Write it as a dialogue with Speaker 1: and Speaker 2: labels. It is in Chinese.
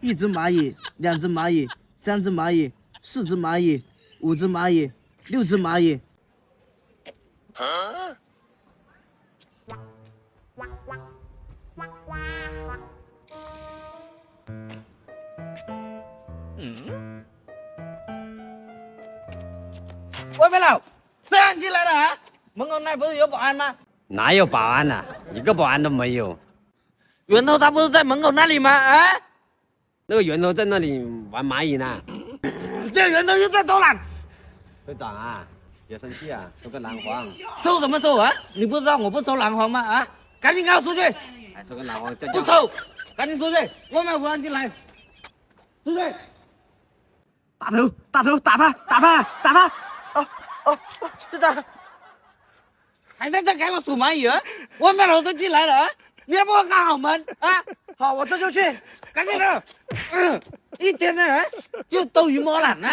Speaker 1: 一只蚂蚁，两只蚂蚁，三只蚂蚁，四只蚂蚁，五只蚂蚁，六只蚂蚁。外面佬，谁让你进来的啊？门口那不是有保安吗？
Speaker 2: 哪有保安呐、一个保安都没有。
Speaker 1: 源头他不是在门口那里吗？啊？
Speaker 2: 那个源头在那里玩蚂蚁呢。
Speaker 1: 这源头又在偷懒，
Speaker 2: 队长啊，别生气啊，收个蓝黄。
Speaker 1: 收什么收啊？你不知道我不收蓝黄吗？啊？赶紧给我出去！
Speaker 2: 还收个蓝黄，
Speaker 1: 不收，赶紧出去！外面不让进来，出去！打头，打头，打他，打他，打他！队长，还在这给我数蚂蚁啊？外面老都进来了啊！你要不要看好门啊？好，我这就去，赶紧的。一天呢，就多余摸懒呢。